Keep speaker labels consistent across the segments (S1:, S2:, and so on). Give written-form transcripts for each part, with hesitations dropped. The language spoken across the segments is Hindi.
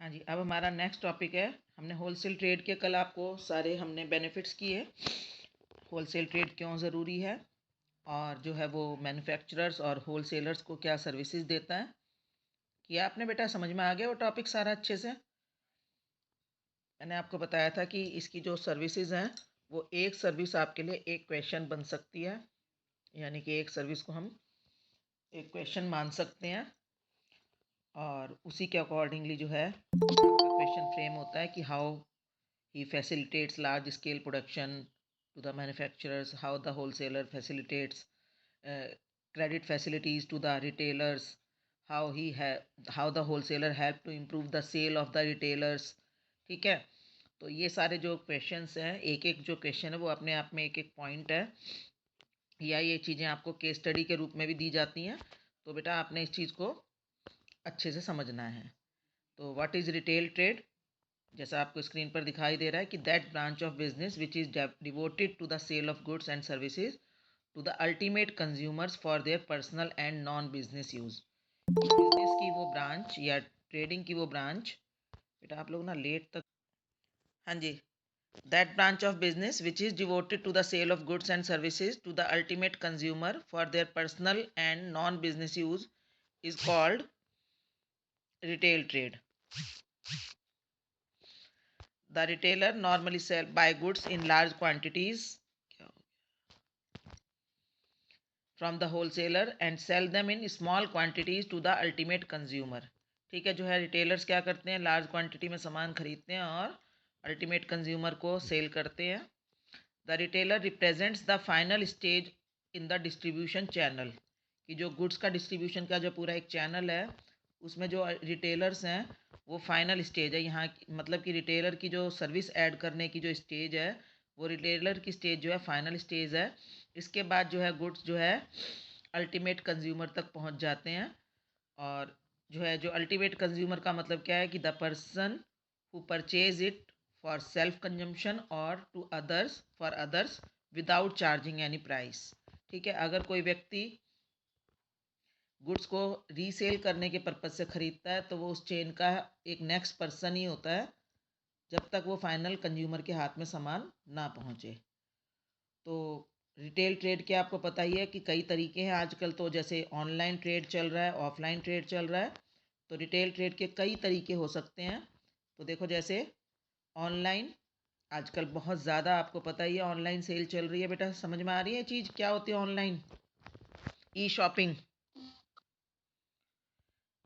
S1: हाँ जी, अब हमारा नेक्स्ट टॉपिक है। हमने होलसेल ट्रेड के कल आपको सारे हमने बेनिफिट्स किए। होलसेल ट्रेड क्यों ज़रूरी है और जो है वो मैन्युफैक्चरर्स और होलसेलर्स को क्या सर्विसेज देता है। किया आपने बेटा, समझ में आ गया वो टॉपिक सारा अच्छे से? मैंने आपको बताया था कि इसकी जो सर्विसेज हैं वो एक सर्विस आपके लिए एक क्वेश्चन बन सकती है, यानी कि एक सर्विस को हम एक क्वेश्चन मान सकते हैं और उसी के अकॉर्डिंगली जो है आपका क्वेश्चन फ्रेम होता है कि how he facilitates large scale production to the manufacturers, how the wholesaler facilitates uh, credit facilities to the retailers, how how the wholesaler help to improve the sale of the retailers। ठीक है, तो ये सारे जो क्वेश्चंस हैं, एक एक जो क्वेश्चन है वो अपने आप में एक एक पॉइंट है, या ये चीज़ें आपको केस स्टडी के रूप में भी दी जाती हैं। तो बेटा आपने इस चीज़ को अच्छे से समझना है। तो व्हाट इज़ रिटेल ट्रेड? जैसा आपको स्क्रीन पर दिखाई दे रहा है कि that branch of business which is devoted to the sale of goods and services to the ultimate consumers for their personal and non business use. Business की वो ब्रांच या ट्रेडिंग की वो ब्रांच, बेटा आप लोग ना लेट तक, हाँ जी, that branch of business which is devoted to the sale of goods and services to the ultimate consumer for their personal and non business use is called retail trade. The retailer normally buy goods in large quantities from the wholesaler and sell them in small quantities to the ultimate consumer। ठीक है, जो है रिटेलर्स क्या करते हैं, लार्ज क्वांटिटी में सामान खरीदते हैं और अल्टीमेट कंज्यूमर को सेल करते हैं। The retailer represents the final stage in the distribution channel, कि जो गुड्स का डिस्ट्रीब्यूशन का जो पूरा एक चैनल है उसमें जो रिटेलर्स हैं वो फाइनल स्टेज है। यहाँ मतलब कि रिटेलर की जो सर्विस ऐड करने की जो स्टेज है वो रिटेलर की स्टेज जो है फाइनल स्टेज है। इसके बाद जो है गुड्स जो है अल्टीमेट कंज्यूमर तक पहुँच जाते हैं। और जो है जो अल्टीमेट कंज्यूमर का मतलब क्या है कि the person who purchase it for self consumption और to others for others without charging any price. ठीक है, अगर कोई व्यक्ति गुड्स को रीसेल करने के पर्पज़ से ख़रीदता है तो वो उस चेन का एक नेक्स्ट पर्सन ही होता है जब तक वो फाइनल कंज्यूमर के हाथ में सामान ना पहुंचे। तो रिटेल ट्रेड के आपको पता ही है कि कई तरीके हैं आजकल, तो जैसे ऑनलाइन ट्रेड चल रहा है, ऑफलाइन ट्रेड चल रहा है। तो रिटेल ट्रेड के कई तरीके हो सकते हैं। तो देखो, जैसे ऑनलाइन आजकल बहुत ज़्यादा आपको पता ही है ऑनलाइन सेल चल रही है। बेटा समझ में आ रही है चीज़ क्या होती है ऑनलाइन? ई शॉपिंग।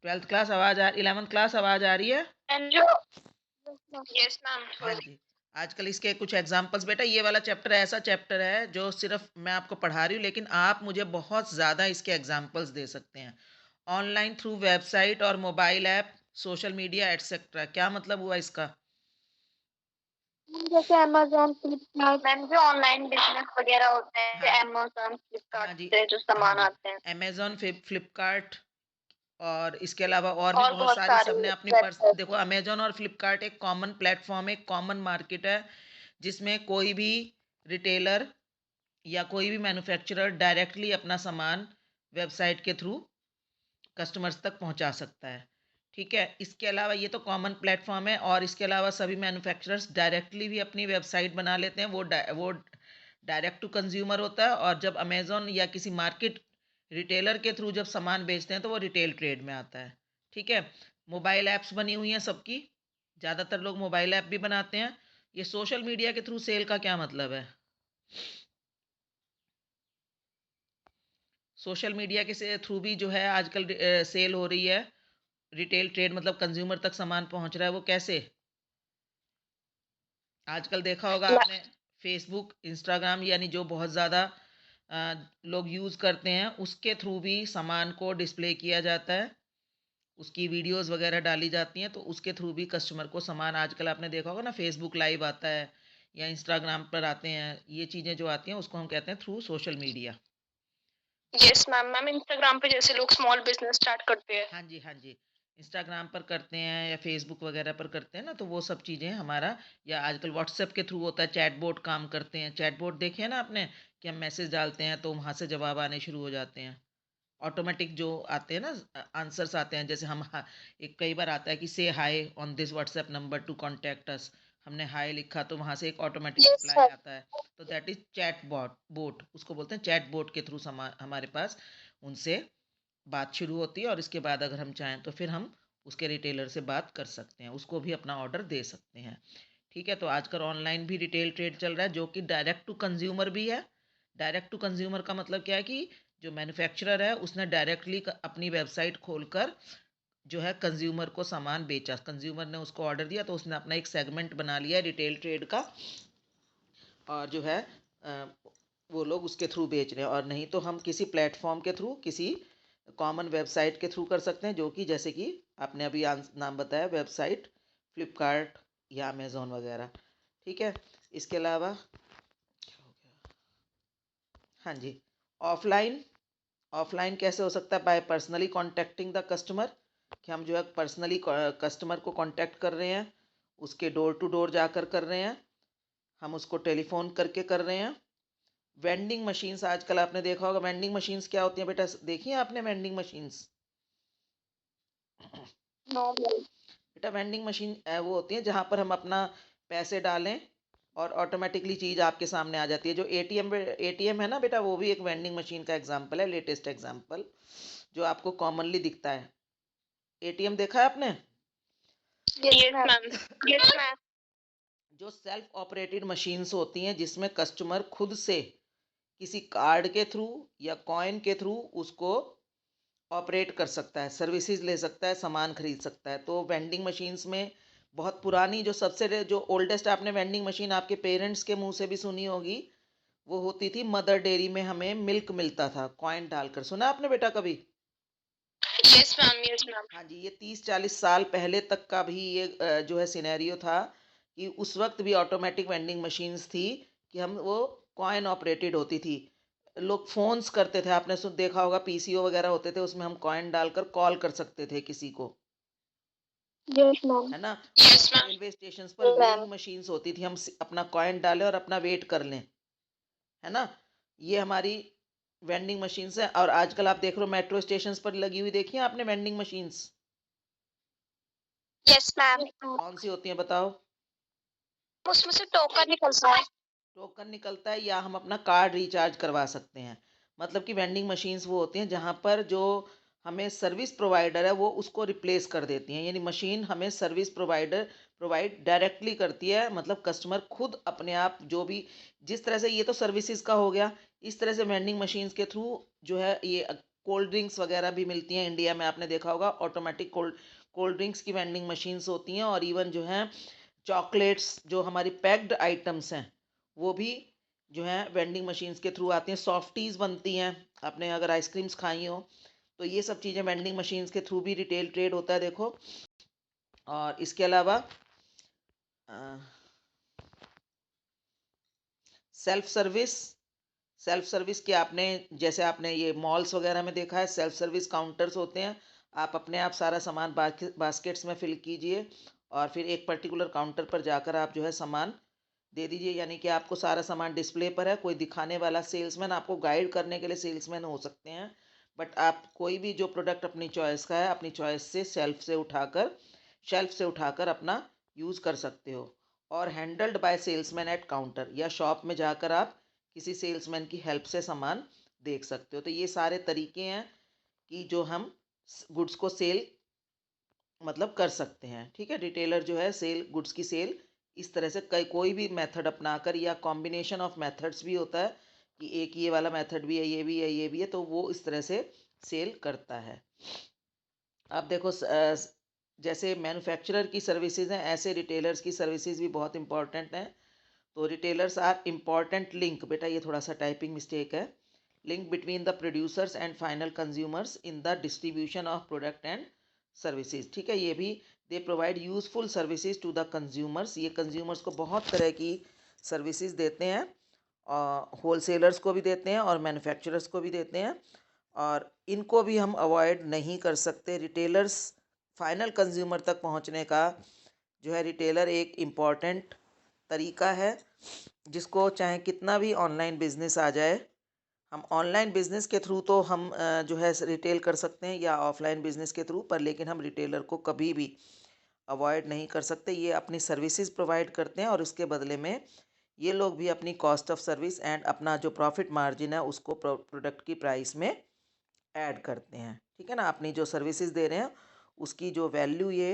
S1: 12th क्लास आवाज़ 11th क्लास आवाज़ आ रही है?
S2: Yes ma'am.
S1: हाँ जी। आजकल इसके कुछ एग्जांपल्स, बेटा ये वाला चैप्टर ऐसा चैप्टर है जो सिर्फ मैं आपको पढ़ा रही हूँ, लेकिन आप मुझे बहुत ज़्यादा इसके एग्जांपल्स दे सकते हैं। ऑनलाइन थ्रू वेबसाइट और mobile app, social media etcetera. क्या मतलब हुआ इसका?
S2: जैसे अमेज़न, फ्लिपकार्ट मैम, जो ऑनलाइन बिज़नेस वग़ैरह होते हैं,
S1: हाँ
S2: जैसे अमेज़न, फ्लिपकार्ट
S1: हाँ जी,
S2: से जो
S1: हाँ
S2: सामान
S1: जी।
S2: आते हैं
S1: अमेज़न, फ्लिपकार्ट और इसके अलावा और भी
S2: और
S1: बहुत
S2: बहुत
S1: सारी,
S2: सारी
S1: सबने अपनी
S2: वेबसाइट।
S1: देखो, अमेज़न और फ्लिपकार्ट एक कॉमन प्लेटफॉर्म है, एक कॉमन मार्केट है जिसमें कोई भी रिटेलर या कोई भी मैन्युफैक्चरर डायरेक्टली अपना सामान वेबसाइट के थ्रू कस्टमर्स तक पहुंचा सकता है। ठीक है, इसके अलावा ये तो कॉमन प्लेटफॉर्म है, और इसके अलावा सभी मैन्युफैक्चरर्स डायरेक्टली भी अपनी वेबसाइट बना लेते हैं। वो डायरेक्ट टू कंज्यूमर होता है। और जब अमेज़न या किसी मार्केट रिटेलर के थ्रू जब सामान बेचते हैं तो वो रिटेल ट्रेड में आता है। ठीक है, मोबाइल ऐप्स बनी हुई हैं सबकी, ज़्यादातर लोग मोबाइल ऐप भी बनाते हैं। ये सोशल मीडिया के थ्रू सेल का क्या मतलब है? सोशल मीडिया के से थ्रू भी जो है आजकल सेल हो रही है। रिटेल ट्रेड मतलब कंज्यूमर तक सामान पहुंच रहा है। वो कैसे? आजकल देखा होगा आपने, फेसबुक, इंस्टाग्राम, यानी जो बहुत ज़्यादा लोग यूज़ करते हैं उसके थ्रू भी सामान को डिस्प्ले किया जाता है, उसकी वीडियोस वगैरह डाली जाती हैं, तो उसके थ्रू भी कस्टमर को सामान, आजकल आपने देखा होगा ना फेसबुक लाइव आता है या इंस्टाग्राम पर आते हैं, ये चीज़ें जो आती हैं उसको हम कहते हैं through social media.
S2: Yes ma'am. Ma'am Instagram पे जैसे लोग स्मॉल बिज़नेस स्टार्ट करते हैं।
S1: हाँ जी, हाँ जी। इंस्टाग्राम पर करते हैं या फ़ेसबुक वगैरह पर करते हैं ना, तो वो सब चीज़ें हमारा, या आजकल व्हाट्सएप के थ्रू होता है, चैटबॉट काम करते हैं। चैटबॉट देखे हैं ना आपने, कि हम मैसेज डालते हैं तो वहाँ से जवाब आने शुरू हो जाते हैं। ऑटोमेटिक जो आते हैं ना आंसर्स आते हैं, जैसे हम एक कई बार आता है कि say hi on this WhatsApp number to contact us, हमने हाय लिखा तो वहाँ से एक ऑटोमेटिक
S2: Yes,
S1: रिप्लाई
S2: sir.
S1: आता है। तो दैट इज चैट बोट उसको बोलते हैं। चैट बोट के थ्रू हमारे पास उनसे बात शुरू होती है, और इसके बाद अगर हम चाहें तो फिर हम उसके रिटेलर से बात कर सकते हैं, उसको भी अपना ऑर्डर दे सकते हैं। ठीक है, तो आजकल ऑनलाइन भी रिटेल ट्रेड चल रहा है जो कि डायरेक्ट टू कंज्यूमर भी है। डायरेक्ट टू कंज्यूमर का मतलब क्या है कि जो मैन्युफैक्चरर है उसने डायरेक्टली अपनी वेबसाइट खोलकर जो है कंज्यूमर को सामान बेचा, कंज्यूमर ने उसको ऑर्डर दिया तो उसने अपना एक सेगमेंट बना लिया रिटेल ट्रेड का, और जो है वो लोग उसके थ्रू बेच रहे हैं। और नहीं तो हम किसी प्लेटफॉर्म के थ्रू, किसी कॉमन वेबसाइट के थ्रू कर सकते हैं, जो कि जैसे कि आपने अभी नाम बताया वेबसाइट, फ्लिपकार्ट या अमेज़ोन वगैरह। ठीक है, इसके अलावा हाँ जी, ऑफलाइन ऑफलाइन कैसे हो सकता है? By personally contacting the customer, कि हम जो है पर्सनली कस्टमर को कांटेक्ट कर रहे हैं, उसके डोर टू डोर जाकर कर रहे हैं, हम उसको टेलीफोन करके कर रहे हैं। वेंडिंग मशीन्स, आजकल आपने देखा होगा वेंडिंग मशीन्स क्या होती हैं बेटा, देखी हैं आपने वेंडिंग मशीन्स?
S2: No, ma'am.
S1: बेटा वेंडिंग मशीन वो होती है जहाँ पर हम अपना पैसे डालें और ऑटोमेटिकली चीज़ आपके सामने आ जाती है। जो एटीएम है ना बेटा, वो भी एक वेंडिंग मशीन का एग्जाम्पल है, लेटेस्ट एग्जाम्पल जो आपको कॉमनली दिखता है। एटीएम देखा है आपने?
S2: Yes, ma'am. Yes, ma'am.
S1: जो सेल्फ ऑपरेटेड मशीन्स होती हैं जिसमें कस्टमर खुद से किसी कार्ड के थ्रू या कॉइन के थ्रू उसको ऑपरेट कर सकता है, सर्विसेज ले सकता है, सामान खरीद सकता है। तो वेंडिंग मशीन्स में बहुत पुरानी, जो सबसे जो ओल्डेस्ट आपने वेंडिंग मशीन आपके पेरेंट्स के मुंह से भी सुनी होगी, वो होती थी मदर डेयरी में, हमें मिल्क मिलता था कॉइन डालकर। सुना आपने बेटा कभी?
S2: Yes, ma'am. Yes, ma'am.
S1: हाँ जी, ये 30-40 साल पहले तक का भी ये जो है सिनेरियो था कि उस वक्त भी ऑटोमेटिक वेंडिंग मशीन्स थी, कि हम वो कॉइन ऑपरेटेड होती थी। लोग फोन्स करते थे, आपने सुन देखा होगा पीसीओ वगैरह होते थे, उसमें हम कॉइन डालकर कॉल कर सकते थे किसी को,
S2: Yes, ma'am.
S1: है ना?
S2: Yes, ma'am.
S1: रेलवे स्टेशन पर वेइंग मशीन्स होती थी, हम अपना कॉइन डालें और अपना वेट कर लें, है ना? ये हमारी वेंडिंग मशीन्स है। और आजकल आप देख रहे हो मेट्रो स्टेशन पर लगी हुई, देखी है आपने वेंडिंग मशीन्स?
S2: Yes, ma'am.
S1: कौन सी होती हैं बताओ?
S2: उसमें से टोकन निकलता है।
S1: टोकन निकलता है, या हम अपना कार्ड रिचार्ज करवा सकते हैं। मतलब कि वेंडिंग मशीन्स वो होती हैं जहाँ पर जो हमें सर्विस प्रोवाइडर है वो उसको रिप्लेस कर देती हैं, यानी मशीन हमें सर्विस प्रोवाइडर प्रोवाइड डायरेक्टली करती है। मतलब कस्टमर खुद अपने आप जो भी, जिस तरह से ये तो सर्विसेज का हो गया, इस तरह से वेंडिंग मशीन्स के थ्रू जो है ये कोल्ड ड्रिंक्स वगैरह भी मिलती हैं इंडिया में, आपने देखा होगा ऑटोमेटिक कोल्ड कोल्ड ड्रिंक्स की वेंडिंग मशीन्स होती हैं। और इवन जो है चॉकलेट्स, जो हमारी पैक्ड आइटम्स हैं, वो भी जो है वेंडिंग मशीन्स के थ्रू आती हैं। सॉफ्टीज बनती हैं, आपने अगर आइसक्रीम्स खाई हो तो ये सब चीज़ें वेंडिंग मशीन्स के थ्रू भी रिटेल ट्रेड होता है, देखो। और इसके अलावा सेल्फ सर्विस, सेल्फ सर्विस के आपने, जैसे आपने ये मॉल्स वगैरह में देखा है, सेल्फ सर्विस काउंटर्स होते हैं। आप अपने आप सारा सामान बास्केट्स में फिल कीजिए और फिर एक पर्टिकुलर काउंटर पर जाकर आप जो है सामान दे दीजिए, यानी कि आपको सारा सामान डिस्प्ले पर है। कोई दिखाने वाला सेल्समैन, आपको गाइड करने के लिए सेल्समैन हो सकते हैं, बट आप कोई भी जो प्रोडक्ट अपनी चॉइस का है, अपनी चॉइस से शेल्फ से उठाकर अपना यूज़ कर सकते हो। और handled by salesman at counter, या शॉप में जाकर आप किसी सेल्समैन की हेल्प से सामान देख सकते हो। तो ये सारे तरीके हैं कि जो हम गुड्स को सेल मतलब कर सकते हैं। ठीक है, रिटेलर जो है सेल, गुड्स की सेल इस तरह से कोई भी मेथड अपनाकर, या कॉम्बिनेशन ऑफ मेथड्स भी होता है कि एक ये वाला मेथड भी है, ये भी है, ये भी है, तो वो इस तरह से सेल करता है। अब देखो जैसे मैन्युफैक्चरर की सर्विसेज हैं, ऐसे रिटेलर्स की सर्विसेज भी बहुत इंपॉर्टेंट हैं। तो रिटेलर्स आर इम्पॉर्टेंट लिंक, बेटा ये थोड़ा सा टाइपिंग मिस्टेक है, link between the producers and final consumers in the distribution of product and services. ठीक है, ये भी they provide useful services to the consumers, ये कंज्यूमर्स को बहुत तरह की सर्विसेज देते हैं, होलसेलर्स को भी देते हैं और मैन्युफैक्चरर्स को भी देते हैं। और इनको भी हम अवॉइड नहीं कर सकते। रिटेलर्स फाइनल कंज्यूमर तक पहुंचने का जो है, रिटेलर एक इम्पॉर्टेंट तरीका है, जिसको चाहे कितना भी ऑनलाइन बिजनेस आ जाए, हम ऑनलाइन बिजनेस के थ्रू तो हम जो है रिटेल कर सकते हैं या ऑफलाइन बिजनेस के थ्रू, पर लेकिन हम रिटेलर को कभी भी अवॉइड नहीं कर सकते। ये अपनी सर्विसेज प्रोवाइड करते हैं और उसके बदले में ये लोग भी अपनी कॉस्ट ऑफ सर्विस एंड अपना जो प्रॉफिट मार्जिन है उसको प्रोडक्ट की प्राइस में ऐड करते हैं। ठीक है ना, अपनी जो सर्विसेज दे रहे हैं उसकी जो वैल्यू ये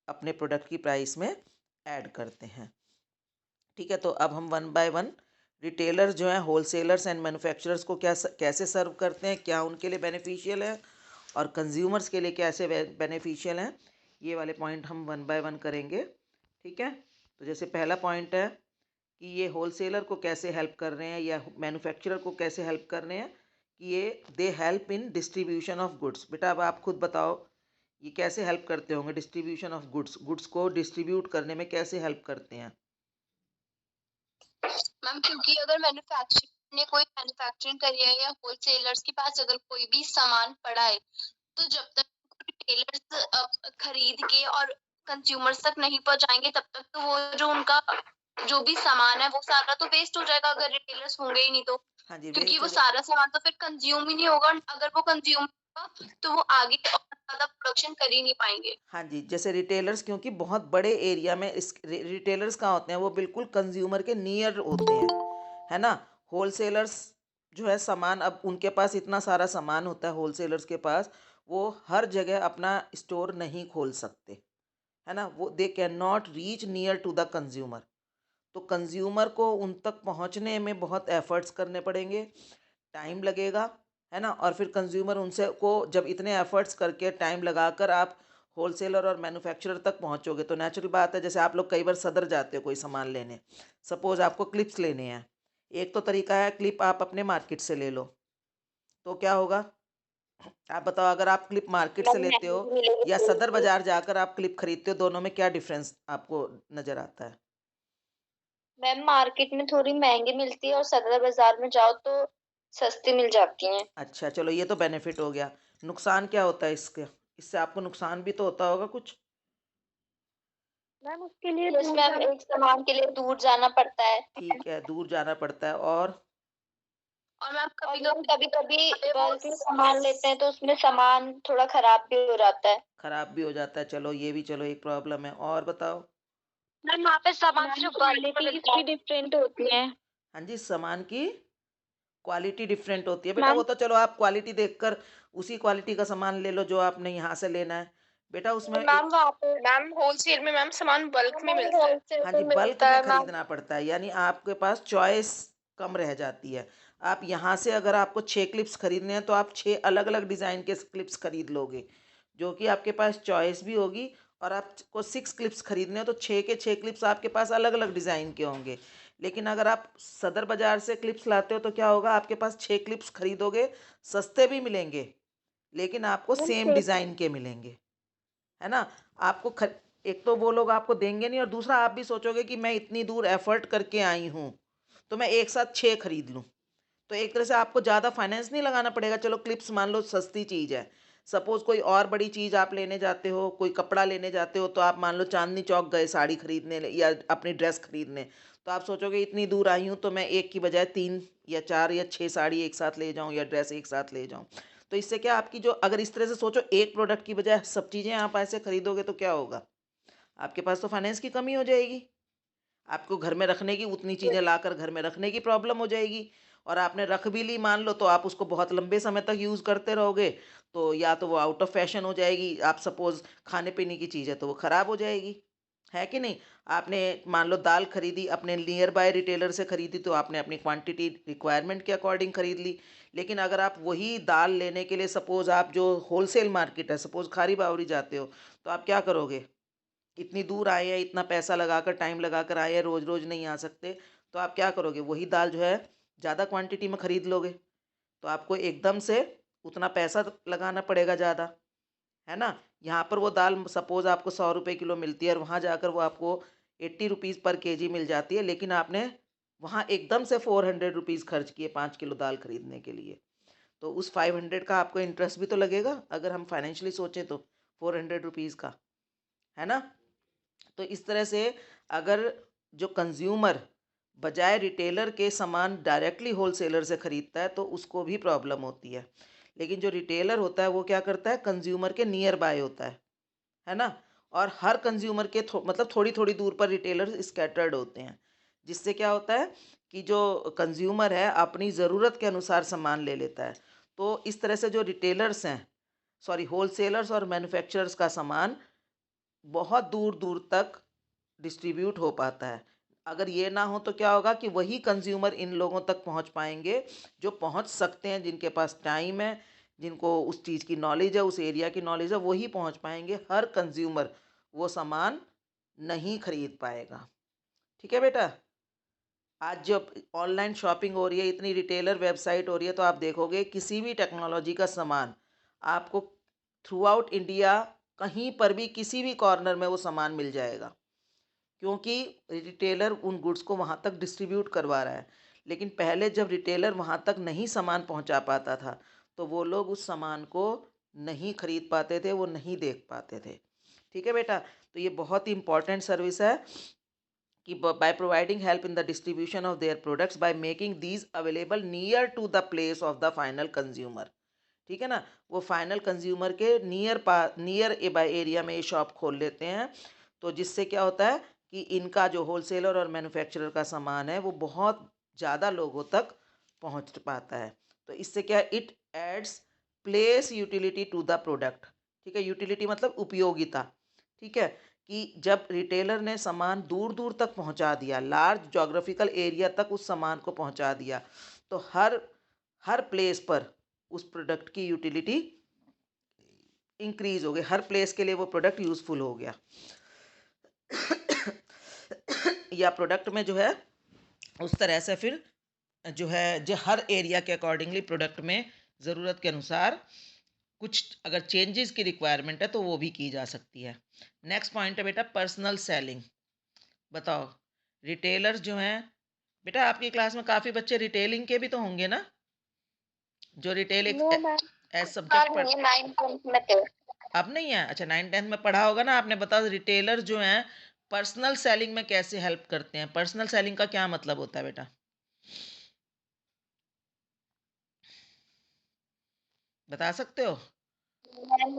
S1: अपने प्रोडक्ट की प्राइस में ऐड करते हैं। ठीक है, तो अब हम वन बाय वन रिटेलर्स जो हैं, होलसेलर्स एंड मैन्युफैक्चरर्स को कैसे सर्व करते हैं, क्या उनके लिए बेनिफिशियल है और कंज्यूमर्स के लिए कैसे बेनिफिशियल हैं, ये वाले पॉइंट हम वन बाय वन करेंगे। ठीक है, तो जैसे पहला पॉइंट है कि ये होलसेलर को कैसे हेल्प कर रहे हैं या मैन्युफैक्चरर को कैसे हेल्प कर रहे हैं, कि ये they help in distribution of goods. बेटा अब आप खुद बताओ ये कैसे हेल्प करते होंगे, डिस्ट्रीब्यूशन ऑफ गुड्स को डिस्ट्रीब्यूट करने में कैसे हेल्प करते हैं।
S2: मैम क्योंकि अगर मैन्युफैक्चरिंग ने कोई मैन्युफैक्चरिंग करी है या होलसेलर्स के पास अगर कोई भी सामान पड़ा है, तो जब तक रिटेलर्स खरीद के और कंज्यूमर्स तक नहीं पहुंचाएंगे तब तक तो वो जो उनका जो भी सामान है वो सारा तो वेस्ट हो जाएगा अगर रिटेलर्स होंगे ही नहीं तो।
S1: हाँ जी,
S2: क्योंकि
S1: वेस्ट
S2: वो
S1: हो
S2: सारा सामान तो फिर कंज्यूम ही नहीं होगा, अगर वो कंज्यूम होगा तो वो आगे और ज्यादा प्रोडक्शन कर ही नहीं पाएंगे।
S1: हाँ जी, जैसे रिटेलर्स क्योंकि बहुत बड़े एरिया में इस रिटेलर्स कहाँ होते हैं, वो बिल्कुल कंज्यूमर के नियर होते हैं, है ना। होलसेलर्स जो है सामान, अब उनके पास इतना सारा सामान होता है होलसेलर्स के पास, वो हर जगह अपना स्टोर नहीं खोल सकते, है ना। वो they can not reach near to the consumer. तो कंज्यूमर को उन तक पहुंचने में बहुत एफर्ट्स करने पड़ेंगे, टाइम लगेगा, है ना। और फिर कंज्यूमर उनसे को जब इतने एफर्ट्स करके टाइम लगाकर आप होलसेलर और मैन्युफैक्चरर तक पहुंचोगे, तो नेचुरल बात है, जैसे आप लोग कई बार सदर जाते हो कोई सामान लेने, सपोज आपको क्लिप्स लेने हैं। एक तो तरीका है क्लिप आप अपने मार्केट से ले लो, तो क्या होगा, आप बताओ, अगर आप क्लिप मार्केट से
S2: मैम
S1: लेते हो
S2: महंगी मिलेगी
S1: या
S2: थोड़ी
S1: सदर
S2: सी।
S1: बाजार जाकर आप क्लिप खरीदते हो, दोनों में क्या डिफरेंस आपको नजर आता है।
S2: मैम मार्केट में थोड़ी महंगी मिलती है और सदर बाजार में जाओ तो सस्ती मिल जाती हैं।
S1: अच्छा चलो, ये तो बेनिफिट हो गया। नुकसान क्या होता है इसके, इससे आपको नुकसान भी तो होता होगा कुछ।
S2: मैम उसके लिए यस मैम एक सामान के लिए दूर जाना पड़ता है।
S1: ठीक है, दूर जाना पड़ता है,
S2: और मैम कभी कभी बल्क में सामान लेते हैं तो उसमें सामान थोड़ा खराब भी हो जाता है।
S1: ख़राब भी हो जाता है। चलो ये भी चलो एक प्रॉब्लम है, और बताओ।
S2: मैम वहाँ पे सामान सिर्फ क्वालिटी भी डिफरेंट होती है।
S1: हाँ जी, सामान की क्वालिटी डिफरेंट होती है बेटा,
S2: मैम
S1: वो तो चलो आप क्वालिटी देखकर उसी क्वालिटी का सामान ले लो जो आपने यहाँ से लेना है बेटा, उसमें
S2: मैम वहाँ पे मैम होलसेल में मैम सामान बल्क में मिलता है। होलसेल
S1: हाँ
S2: में
S1: जी, बल्क
S2: मिलता
S1: में
S2: है मैम।
S1: खरीदना पड़ता है, यानी आपके पास चॉइस कम रह जाती है। आप यहाँ से अगर आपको 6 क्लिप्स खरीदने हैं तो आप 6 अलग अलग डिज़ाइन के क्लिप्स खरीद लोगे, जो कि आपके पास चॉइस भी होगी। और आपको 6 क्लिप्स खरीदने हैं तो 6 के 6 क्लिप्स आपके पास अलग अलग डिज़ाइन के होंगे। लेकिन अगर आप सदर बाज़ार से क्लिप्स लाते हो तो क्या होगा, आपके पास 6 क्लिप्स खरीदोगे, सस्ते भी मिलेंगे लेकिन आपको
S2: मैम
S1: सेम
S2: सेम
S1: डिज़ाइन के मिलेंगे, है ना। आपको एक तो वो लोग आपको देंगे नहीं, और दूसरा आप भी सोचोगे कि मैं इतनी दूर एफर्ट करके आई हूँ तो मैं एक साथ 6 खरीद लूँ। तो एक तरह से आपको ज़्यादा फाइनेंस नहीं लगाना पड़ेगा। चलो क्लिप्स मान लो सस्ती चीज़ है, सपोज कोई और बड़ी चीज़ आप लेने जाते हो, कोई कपड़ा लेने जाते हो, तो आप मान लो चांदनी चौक गए साड़ी खरीदने या अपनी ड्रेस खरीदने, तो आप सोचोगे इतनी दूर आई हूँ तो मैं एक की बजाय 3 या 4 या 6 साड़ी एक साथ ले जाऊँ या ड्रेस एक साथ ले जाऊँ। तो इससे क्या आपकी जो, अगर इस तरह से सोचो एक प्रोडक्ट की बजाय सब चीज़ें आप ऐसे खरीदोगे तो क्या होगा, आपके पास तो फाइनेंस की कमी हो जाएगी। आपको घर में रखने की, उतनी चीज़ें लाकर घर में रखने की प्रॉब्लम हो जाएगी। और आपने रख भी ली मान लो, तो आप उसको बहुत लंबे समय तक यूज़ करते रहोगे, तो या तो वो आउट ऑफ फैशन हो जाएगी। आप सपोज़ खाने पीने की चीज़ है तो वो ख़राब हो जाएगी, है कि नहीं। आपने मान लो दाल खरीदी, अपने नियर बाय रिटेलर से खरीदी, तो आपने अपनी क्वांटिटी रिक्वायरमेंट के अकॉर्डिंग खरीद ली। लेकिन अगर आप वही दाल लेने के लिए सपोज़ आप जो होलसेल मार्केट है, सपोज़ खारी बावरी जाते हो, तो आप क्या करोगे, इतनी दूर आए हैं, इतना पैसा लगाकर टाइम लगाकर आए हैं, रोज़ रोज़ नहीं आ सकते, तो आप क्या करोगे, वही दाल जो है ज़्यादा क्वांटिटी में ख़रीद लोगे, तो आपको एकदम से उतना पैसा लगाना पड़ेगा ज़्यादा, है ना। यहाँ पर वो दाल सपोज़ आपको 100 रुपये किलो मिलती है और वहाँ जाकर वो आपको 80 रुपीज़ पर केजी मिल जाती है, लेकिन आपने वहाँ एकदम से 400 रुपीज़ खर्च किए 5 किलो दाल खरीदने के लिए। तो उस 500 का आपको इंटरेस्ट भी तो लगेगा, अगर हम फाइनेंशियली सोचें तो 400 रुपीज़ का, है ना। तो इस तरह से अगर जो कंज्यूमर बजाय रिटेलर के सामान डायरेक्टली होलसेलर से ख़रीदता है तो उसको भी प्रॉब्लम होती है। लेकिन जो रिटेलर होता है वो क्या करता है, कंज्यूमर के नियर बाय होता है ना। और हर कंज्यूमर के मतलब थोड़ी थोड़ी दूर पर रिटेलर स्कैटर्ड होते हैं, जिससे क्या होता है कि जो कंज्यूमर है अपनी ज़रूरत के अनुसार सामान ले लेता है। तो इस तरह से जो रिटेलर्स हैं, सॉरी होलसेलर्स और मैन्युफैक्चरर्स का सामान बहुत दूर दूर तक डिस्ट्रीब्यूट हो पाता है। अगर ये ना हो तो क्या होगा कि वही कंज्यूमर इन लोगों तक पहुंच पाएंगे जो पहुंच सकते हैं, जिनके पास टाइम है, जिनको उस चीज़ की नॉलेज है, उस एरिया की नॉलेज है, वही पहुंच पाएंगे। हर कंज्यूमर वो सामान नहीं खरीद पाएगा। ठीक है बेटा। आज जब ऑनलाइन शॉपिंग हो रही है, इतनी रिटेलर वेबसाइट हो रही है, तो आप देखोगे किसी भी टेक्नोलॉजी का सामान आपको थ्रू आउट इंडिया कहीं पर भी किसी भी कॉर्नर में वो सामान मिल जाएगा, क्योंकि रिटेलर उन गुड्स को वहाँ तक डिस्ट्रीब्यूट करवा रहा है। लेकिन पहले जब रिटेलर वहाँ तक नहीं सामान पहुँचा पाता था तो वो लोग उस सामान को नहीं खरीद पाते थे, वो नहीं देख पाते थे। ठीक है बेटा। तो ये बहुत ही इंपॉर्टेंट सर्विस है कि by providing help in the distribution of their products by making these available near to the place of the final consumer। ठीक है ना। वो फाइनल कंज्यूमर के नियर बाय एरिया में ये शॉप खोल लेते हैं। तो जिससे क्या होता है कि इनका जो होलसेलर और मैन्युफैक्चरर का सामान है वो बहुत ज़्यादा लोगों तक पहुंच पाता है। तो इससे क्या है, it adds place utility to the product. ठीक है, यूटिलिटी मतलब उपयोगिता। ठीक है, कि जब रिटेलर ने सामान दूर दूर तक पहुंचा दिया, लार्ज जोग्राफिकल एरिया तक उस सामान को पहुंचा दिया, तो हर हर प्लेस पर उस प्रोडक्ट की यूटिलिटी इंक्रीज हो गई, हर प्लेस के लिए वो प्रोडक्ट यूज़फुल हो गया। या प्रोडक्ट में जो है उस तरह से फिर जो है जो हर एरिया के अकॉर्डिंगली प्रोडक्ट में ज़रूरत के अनुसार कुछ अगर चेंजेस की रिक्वायरमेंट है तो वो भी की जा सकती है। नेक्स्ट पॉइंट है बेटा पर्सनल सेलिंग। बताओ, रिटेलर्स जो हैं, बेटा आपकी क्लास में काफ़ी बच्चे रिटेलिंग के भी तो होंगे ना, जो रिटेल
S2: नो मैम,
S1: एज
S2: हाँ
S1: सब्जेक्ट पढ़।
S2: नहीं है 9th में थे।
S1: अब नहीं है, अच्छा 9th-10th में पढ़ा होगा ना आपने। बताओ रिटेलर जो हैं पर्सनल सेलिंग में कैसे हेल्प करते हैं। पर्सनल सेलिंग का क्या मतलब होता है बेटा, बता सकते हो।
S2: मैम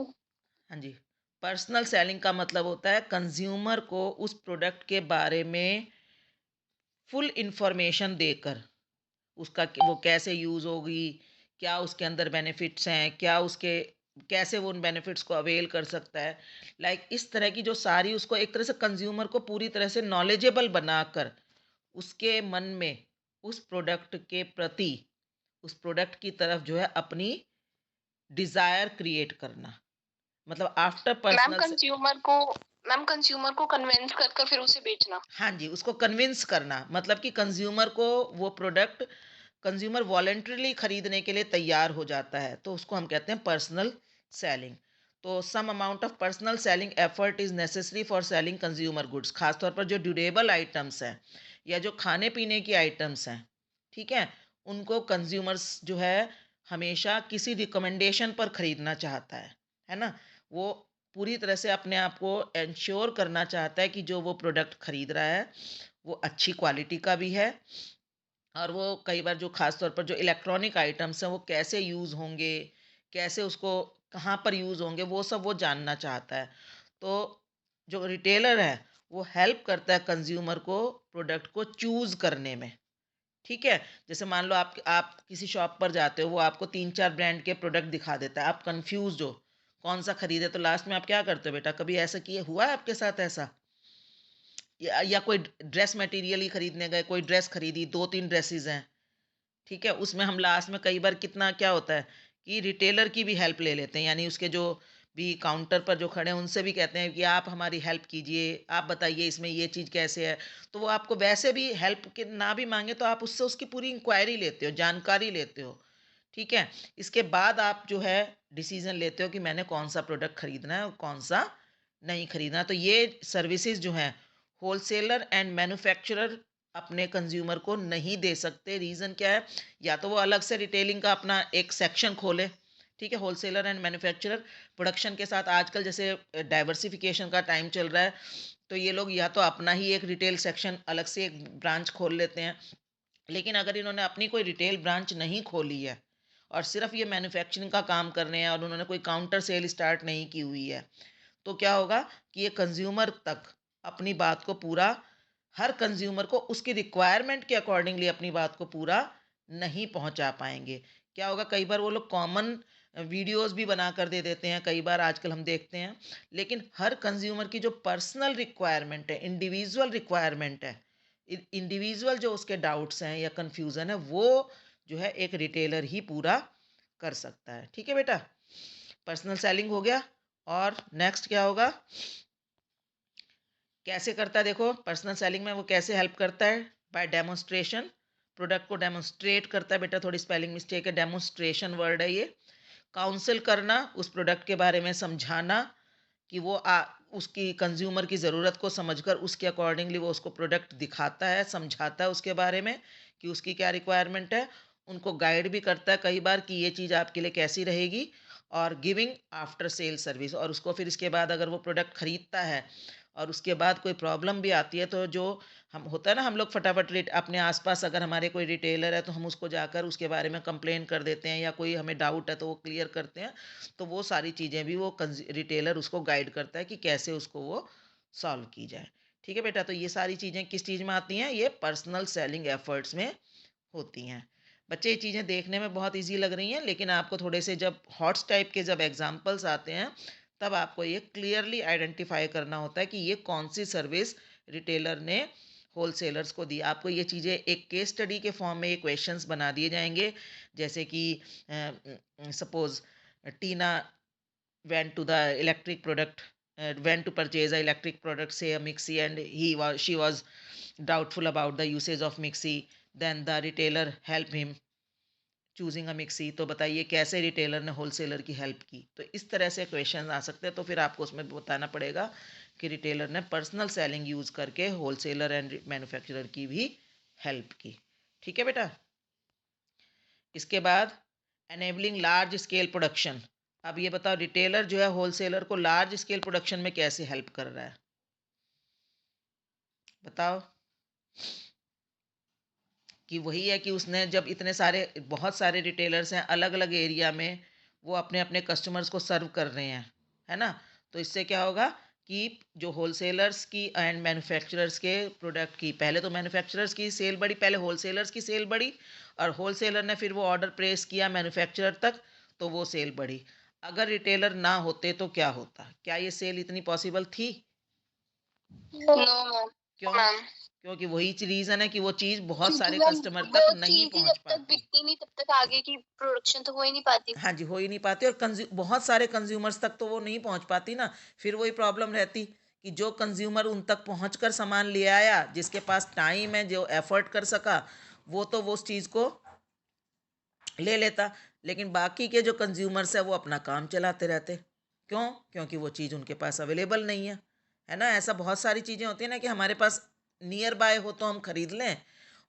S1: हाँ जी। पर्सनल सेलिंग का मतलब होता है कंज्यूमर को उस प्रोडक्ट के बारे में फुल इंफॉर्मेशन देकर, उसका वो कैसे यूज़ होगी, क्या उसके अंदर बेनिफिट्स हैं, क्या उसके कैसे वो उन बेनिफिट्स को अवेल कर सकता है। लाइक इस तरह की जो सारी उसको एक तरह से कंज्यूमर को पूरी तरह से नॉलेजेबल बनाकर उसके मन में उस प्रोडक्ट के प्रति, उस प्रोडक्ट की तरफ जो है अपनी डिज़ायर क्रिएट करना, मतलब आफ्टर
S2: मैम
S1: पर्सनल।
S2: कंज्यूमर को मैम कंज्यूमर को कन्विंस कर कर फिर उसे बेचना।
S1: हाँ जी, उसको कन्विंस करना, मतलब कि कंज्यूमर को वो प्रोडक्ट कंज्यूमर वॉलंटरीली खरीदने के लिए तैयार हो जाता है, तो उसको हम कहते हैं पर्सनल सेलिंग। तो some amount of personal selling effort is necessary for selling consumer goods. खासतौर पर जो ड्यूरेबल आइटम्स हैं या जो खाने पीने की आइटम्स हैं, ठीक है, उनको कंज्यूमर्स जो है हमेशा किसी रिकमेंडेशन पर खरीदना चाहता है ना। वो पूरी तरह से अपने आप को इंश्योर करना चाहता है कि जो वो प्रोडक्ट खरीद रहा है वो अच्छी क्वालिटी का भी है, और वो कई बार जो ख़ास तौर पर जो इलेक्ट्रॉनिक आइटम्स हैं वो कैसे यूज़ होंगे, कैसे उसको कहाँ पर यूज़ होंगे, वो सब वो जानना चाहता है। तो जो रिटेलर है वो हेल्प करता है कंज्यूमर को प्रोडक्ट को चूज़ करने में। ठीक है, जैसे मान लो आप किसी शॉप पर जाते हो, वो आपको 3-4 ब्रांड के प्रोडक्ट दिखा देता है, आप कंफ्यूज हो कौन सा खरीदे, तो लास्ट में आप क्या करते हो बेटा, कभी ऐसा किए हुआ है आपके साथ ऐसा, या कोई ड्रेस मटेरियल ही खरीदने गए, कोई ड्रेस खरीदी, 2-3 ड्रेसेस हैं, ठीक है, उसमें हम लास्ट में कई बार कितना क्या होता है कि रिटेलर की भी हेल्प ले लेते हैं, यानी उसके जो भी काउंटर पर जो खड़े हैं उनसे भी कहते हैं कि आप हमारी हेल्प कीजिए, आप बताइए इसमें ये चीज़ कैसे है। तो वो आपको वैसे भी हेल्प के ना भी मांगे तो आप उससे उसकी पूरी इंक्वायरी लेते हो, जानकारी लेते हो। ठीक है, इसके बाद आप जो है डिसीजन लेते हो कि मैंने कौन सा प्रोडक्ट खरीदना है और कौन सा नहीं खरीदना। तो ये सर्विसेज जो हैं होलसेलर एंड मैन्युफैक्चरर अपने कंज्यूमर को नहीं दे सकते। रीज़न क्या है, या तो वो अलग से रिटेलिंग का अपना एक सेक्शन खोले, ठीक है। होलसेलर एंड मैन्युफैक्चरर प्रोडक्शन के साथ आजकल जैसे डाइवर्सिफिकेशन का टाइम चल रहा है, तो ये लोग या तो अपना ही एक रिटेल सेक्शन अलग से एक ब्रांच खोल लेते हैं, लेकिन अगर इन्होंने अपनी कोई रिटेल ब्रांच नहीं खोली है और सिर्फ ये मैन्युफैक्चरिंग का काम कर रहे हैं और उन्होंने कोई काउंटर सेल स्टार्ट नहीं की हुई है, तो क्या होगा कि ये कंज्यूमर तक अपनी बात को पूरा, हर कंज्यूमर को उसकी रिक्वायरमेंट के अकॉर्डिंगली अपनी बात को पूरा नहीं पहुंचा पाएंगे। क्या होगा, कई बार वो लोग कॉमन वीडियोस भी बना कर दे देते हैं, कई बार आजकल हम देखते हैं, लेकिन हर कंज्यूमर की जो पर्सनल रिक्वायरमेंट है, इंडिविजुअल रिक्वायरमेंट है, इंडिविजुअल जो उसके डाउट्स हैं या कंफ्यूजन है, वो जो है एक रिटेलर ही पूरा कर सकता है। ठीक है बेटा, पर्सनल सेलिंग हो गया। और नेक्स्ट क्या होगा, कैसे करता है, देखो पर्सनल सेलिंग में वो कैसे हेल्प करता है, बाय डेमोन्स्ट्रेशन, प्रोडक्ट को डेमोन्स्ट्रेट करता है। बेटा थोड़ी स्पेलिंग मिस्टेक है, डेमोन्स्ट्रेशन वर्ड है ये। काउंसिल करना, उस प्रोडक्ट के बारे में समझाना कि वो उसकी कंज्यूमर की ज़रूरत को समझकर उसके अकॉर्डिंगली वो उसको प्रोडक्ट दिखाता है, समझाता है उसके बारे में कि उसकी क्या रिक्वायरमेंट है, उनको गाइड भी करता है कई बार कि ये चीज़ आपके लिए कैसी रहेगी, और गिविंग आफ्टर सेल सर्विस, और उसको फिर इसके बाद अगर वो प्रोडक्ट ख़रीदता है और उसके बाद कोई प्रॉब्लम भी आती है, तो जो हम होता है ना, हम लोग फटाफट अपने आसपास अगर हमारे कोई रिटेलर है तो हम उसको जाकर उसके बारे में कंप्लेन कर देते हैं, या कोई हमें डाउट है तो वो क्लियर करते हैं। तो वो सारी चीज़ें भी वो रिटेलर उसको गाइड करता है कि कैसे उसको वो सॉल्व की जाए। ठीक है बेटा, तो ये सारी चीज़ें किस चीज़ में आती हैं, ये पर्सनल सेलिंग एफर्ट्स में होती हैं। बच्चे ये चीज़ें देखने में बहुत इजी लग रही हैं, लेकिन आपको थोड़े से जब हॉट्स टाइप के जब एग्जांपल्स आते हैं, तब आपको ये क्लियरली आइडेंटिफाई करना होता है कि ये कौन सी सर्विस रिटेलर ने होलसेलर्स को दी। आपको ये चीज़ें एक केस स्टडी के फॉर्म में ये क्वेश्चंस बना दिए जाएंगे, जैसे कि suppose Tina went to the electric product went to purchase a electric product, say a mixie, and she was doubtful about the usage of mixie. Then the retailer helped him choosing a mixie. तो बताइए कैसे रिटेलर ने होलसेलर की हेल्प की। तो इस तरह से क्वेश्चन आ सकते हैं, तो फिर आपको उसमें बताना पड़ेगा कि रिटेलर ने पर्सनल सेलिंग यूज करके होलसेलर एंड मैन्युफैक्चरर की भी हेल्प की। ठीक है बेटा, इसके बाद एनेबलिंग लार्ज स्केल प्रोडक्शन। अब ये बताओ रिटेलर जो है होलसेलर को लार्ज स्केल प्रोडक्शन में कैसे हेल्प कर रहा है, बताओ। कि वही है कि उसने जब इतने सारे बहुत सारे रिटेलर्स हैं अलग अलग एरिया में, वो अपने अपने कस्टमर्स को सर्व कर रहे हैं, है ना। तो इससे क्या होगा कि जो होलसेलर्स की एंड मैन्युफैक्चरर्स के प्रोडक्ट की, पहले तो मैन्युफैक्चरर्स की सेल बढ़ी, पहले होलसेलर्स की सेल बढ़ी, और होलसेलर ने फिर वो ऑर्डर प्लेस किया मैन्युफैक्चरर तक, तो वो सेल बढ़ी। अगर रिटेलर ना होते तो क्या होता, क्या ये सेल इतनी पॉसिबल थी?
S2: नो
S1: क्यों?
S2: मैम,
S1: क्योंकि वही रीजन है कि वो चीज बहुत
S2: क्योंकि
S1: सारे
S2: मैम
S1: कस्टमर
S2: वो
S1: तक नहीं
S2: चीज ही
S1: पहुंच
S2: जब तक
S1: पाती।
S2: बिकती नहीं तब तक आगे की प्रोडक्शन तो हो ही नहीं पाती।
S1: हाँ जी, हो ही नहीं पाती, और बहुत सारे कंज्यूमर्स तक तो वो नहीं पहुंच पाती ना। फिर वही प्रॉब्लम रहती कि जो कंज्यूमर उन तक पहुंचकर सामान ले आया, जिसके पास टाइम है, जो एफर्ट कर सका, वो तो वो उस चीज़ को ले लेता, लेकिन बाकी के जो कंज्यूमर्स है वो अपना काम चलाते रहते। क्यों? क्योंकि वो चीज़ उनके पास अवेलेबल नहीं है ना। ऐसा बहुत सारी चीज़ें होती हैं ना कि हमारे पास नियर बाय हो तो हम खरीद लें,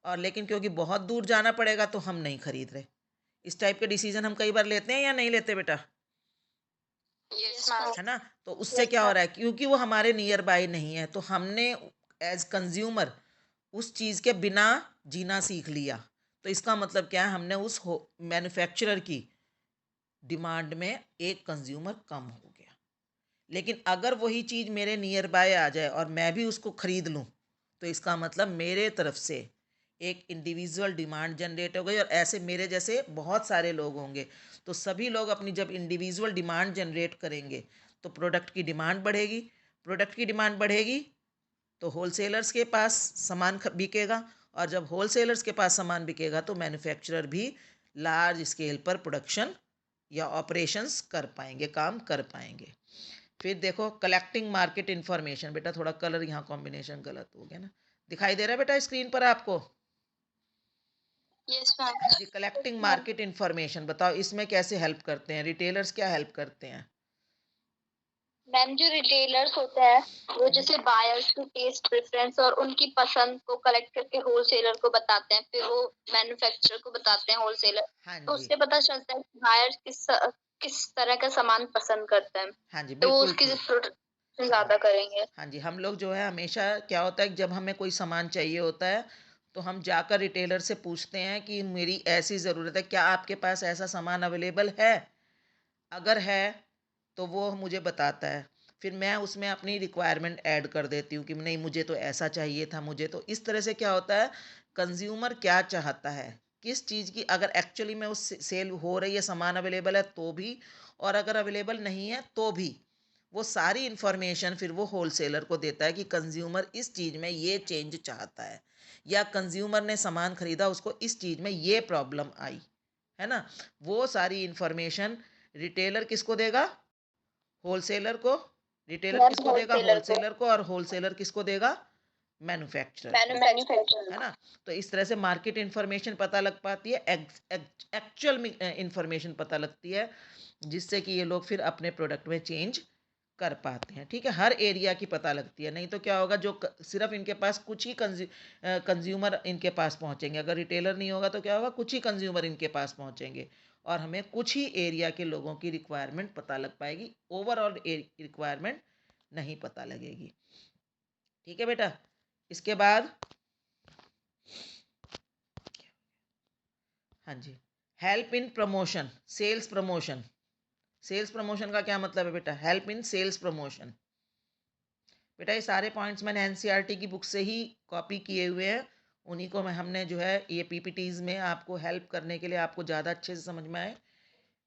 S1: और लेकिन क्योंकि बहुत दूर जाना पड़ेगा तो हम नहीं खरीद रहे। इस टाइप के डिसीजन हम कई बार लेते हैं या नहीं लेते बेटा,
S2: यस मैम।
S1: है ना। तो उससे क्या हो रहा है, क्योंकि वो हमारे नियर बाय नहीं है, तो हमने एज कंज्यूमर उस चीज़ के बिना जीना सीख लिया। तो इसका मतलब क्या है, हमने उस मैन्युफैक्चरर की डिमांड में एक कंज्यूमर कम हो गया। लेकिन अगर वही चीज़ मेरे नियर बाय आ जाए और मैं भी उसको ख़रीद लूँ, तो इसका मतलब मेरे तरफ से एक इंडिविजुअल डिमांड जनरेट हो गई, और ऐसे मेरे जैसे बहुत सारे लोग होंगे। तो सभी लोग अपनी जब इंडिविजुअल डिमांड जनरेट करेंगे, तो प्रोडक्ट की डिमांड बढ़ेगी। प्रोडक्ट की डिमांड बढ़ेगी तो होलसेलर्स के पास सामान बिकेगा, और जब होलसेलर्स के पास सामान बिकेगा तो मैन्युफैक्चरर भी लार्ज स्केल पर प्रोडक्शन या ऑपरेशंस कर पाएंगे, काम कर पाएंगे। फिर देखो कलेक्टिंग मार्केट इन्फॉर्मेशन। बेटा थोड़ा कलर यहाँ कॉम्बिनेशन गलत हो गया ना, दिखाई दे रहा है बेटा स्क्रीन पर आपको?
S2: Yes ma'am.
S1: जी, कलेक्टिंग मार्केट इन्फॉर्मेशन, बताओ इसमें कैसे हेल्प करते हैं रिटेलर्स, क्या हेल्प करते हैं?
S2: मैम जो रिटेलर्स होते हैं वो जैसे बायर्स की टेस्ट प्रेफरेंस और उनकी पसंद को कलेक्ट करके होलसेलर को बताते हैं, फिर वो मैन्युफैक्चरर को बताते हैं होलसेलर।
S1: हाँ
S2: तो
S1: जी,
S2: उससे पता चलता है कि बायर्स किस किस तरह का सामान पसंद करता है,
S1: हाँ जी,
S2: तो वो
S1: बिल्कुल
S2: उसकी
S1: ट्रू।
S2: प्रोडक्शन
S1: हाँ जी।
S2: ज़्यादा करेंगे।
S1: हाँ जी, हम लोग जो है हमेशा क्या होता है कि जब हमें कोई सामान चाहिए होता है, तो हम जाकर रिटेलर से पूछते हैं कि मेरी ऐसी ज़रूरत है, क्या आपके पास ऐसा सामान अवेलेबल है? अगर है, तो वो मुझे बताता है। फिर मैं उसमें अपनी रिक्वायरमेंट ऐड कर देती हूँ कि नहीं मुझे तो ऐसा चाहिए था, मुझे तो इस तरह से क्या होता है, कंज़्यूमर क्या चाहता है, किस चीज़ की अगर एक्चुअली में उस सेल हो रही है, सामान अवेलेबल है तो भी, और अगर अवेलेबल नहीं है तो भी, वो सारी इन्फॉर्मेशन फिर वो होलसेलर को देता है कि कंज्यूमर इस चीज़ में ये चेंज चाहता है, या कंज्यूमर ने सामान खरीदा उसको इस चीज़ में ये प्रॉब्लम आई, है ना। वो सारी इन्फॉर्मेशन रिटेलर किसको देगा, होलसेलर को। रिटेलर
S2: मैम
S1: किसको देगा,
S2: होलसेलर को,
S1: होलसेलर को। और होलसेलर किसको देगा, मैन्युफैक्चरर को,
S2: मैन्युफैक्चरर
S1: है ना। तो इस तरह से मार्केट इन्फॉर्मेशन पता लग पाती है, एक्चुअल इन्फॉर्मेशन पता लगती है, जिससे कि ये लोग फिर अपने प्रोडक्ट में चेंज कर पाते हैं। ठीक है, हर एरिया की पता लगती है, नहीं तो क्या होगा, जो सिर्फ इनके पास कुछ ही कंज्यूमर इनके पास पहुंचेंगे, अगर रिटेलर नहीं होगा तो क्या होगा, कुछ ही कंज्यूमर इनके पास पहुंचेंगे, और हमें कुछ ही एरिया के लोगों की रिक्वायरमेंट पता लग पाएगी, ओवरऑल रिक्वायरमेंट नहीं पता लगेगी। ठीक है बेटा, इसके बाद हाँ जी, help in promotion, sales promotion. Sales promotion का क्या मतलब है बेटा, हेल्प इन सेल्स प्रमोशन। बेटा ये सारे पॉइंट्स मैंने एनसीईआरटी की बुक से ही कॉपी किए हुए हैं, उन्हीं को मैं हमने जो है ये पीपीटीज में आपको हेल्प करने के लिए, आपको ज़्यादा अच्छे से समझ में आए,